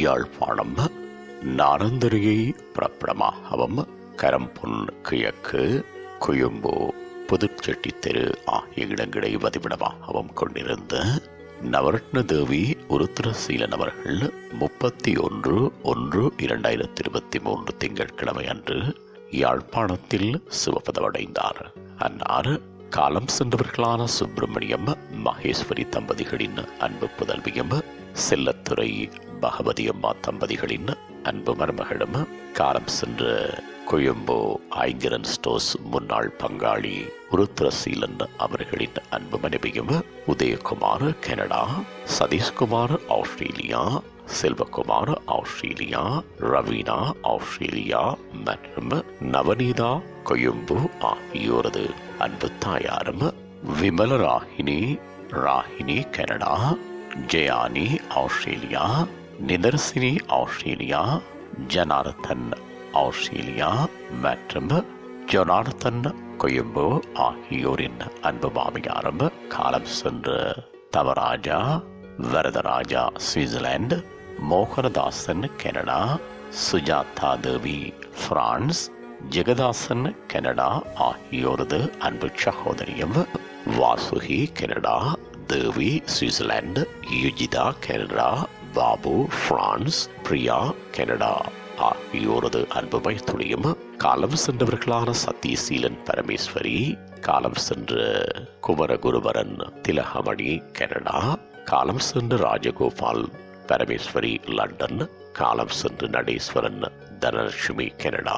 யாழ்ப்பாணம் நாரந்தரியை பிறப்பிடமாகவும் கரம்பொன் கிழக்கு கொழும்பு புதுச்செட்டி தெரு ஆகிய இடங்களை வதிவிடமாகவும் கொண்டிருந்த நவரத்னதேவி உருத்திரசீலன் அவர்கள் 31/1/2023 திங்கட்கிழமை அன்று யாழ்ப்பாணத்தில் சிவபதமடைந்தார். அன்னார் காலம் சென்றவர்களான சுப்பிரமணியம் மகேஸ்வரி தம்பதிகளின் அன்பு புதல்வியும் செல்லத்துறை பகவதியம்மா தம்பதிகளின் அன்பு மருமகளும் காலம் சென்ற கொழும்பு ஐங்கரன் ஸ்டோர்ஸ் முன்னாள் பங்காளி உருத்திரசீலன் அவர்களின் அன்பு மனைவியும் Uthayakumar Canada, Satheeshkumar Australia, Selvakumar Australia, Raveena Australia மற்றும் நவநீதா கொழும்பு ஆகியோரது அன்பு தாயாரும் Ragini Canada, Jeyani Australia, Nitharsini Australia, Janarthan Australia மற்றும் ஜொனார்த்தன் கொழும்பு ஆகியோரின் அன்பு மாமியாரும் காலம் சென்ற Thavarajah Varatharajah Switzerland, Mohanathasan Canada, Sujatha Devi France, Jegathasan Canada ஆகியோரது அன்பு சகோதரியும் Vasuki Canada, Devi Switzerland, Yujitha Canada, Babu France, Priya Canada ஆகியோரது அன்பு மைத்துளியும் காலம் சென்றவர்களான சத்யசீலன் பரமேஸ்வரி, காலம் சென்ற குமரகுருவரன் திலகமணி கனடா, காலம் சென்ற ராஜகோபால் பரமேஸ்வரி லண்டன், காலம் சென்று நடேஸ்வரன் தனலட்சுமி கனடா,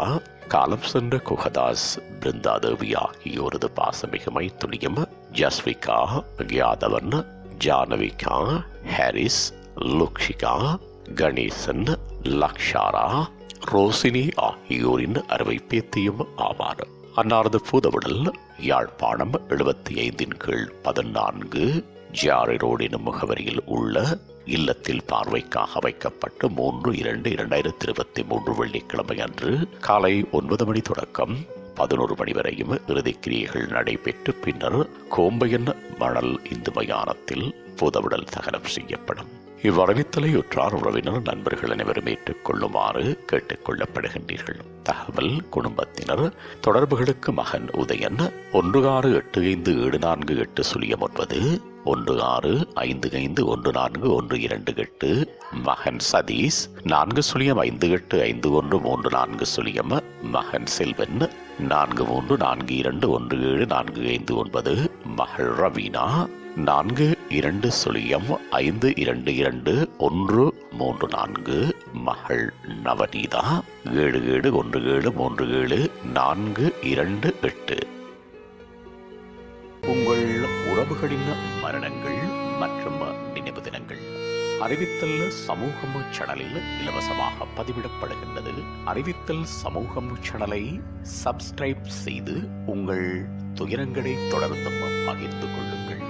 காலம் சென்ற குகதாஸ் பிருந்தாதேவி ஆகியோரது பாசமிகு மைத்துளியும் ஜஸ்விகா யாதவன், ஜானவிகா ஹாரிஸ், லுக்ஷிகா கணேசன், லக்ஷாரா, ரோசினி ஆகியோரின் அறுவை பேத்தியும் ஆவார். அன்னாரது பூதவுடல் யாழ்ப்பாணம் 75/14 ஜாரி ரோட் எனும் முகவரியில் உள்ள இல்லத்தில் பார்வைக்காக வைக்கப்பட்டு 3/2/2023 வெள்ளிக்கிழமை அன்று காலை 9 மணி தொடக்கம் 11 மணி வரையும் இறுதிக்கிரியைகள் நடைபெற்று பின்னர் கோம்பையன் மணல் இந்து மயானத்தில் பூதவுடல் தகனம் செய்யப்படும். இவ்வரவித்தலை உற்றார் உறவினர் நண்பர்கள் அனைவரும் ஏற்றுக்கொள்ளுமாறு கேட்டுக் கொள்ளப்படுகின்றீர்கள். தகவல் குடும்பத்தினர் தொடர்புகளுக்கு மகன் உதயன் 16857489, 16551412, மகன் சதீஷ் 40585134, மகன் செல்வன் 4342174549, மகள் ரவீனா 4205222134, மகள் நவநீதா 7717374228. உங்கள் உறவுகளின் மரணங்கள் மற்றும் நினைவு தினங்கள் அறிவித்தல் சமூகம் சேனலில் இலவசமாக பதிவிடப்படுகின்றது. அறிவித்தல் சமூகம் சேனலை சப்ஸ்கிரைப் செய்து உங்கள் துயரங்களை தொடர்ந்தும் பகிர்ந்து கொள்ளுங்கள்.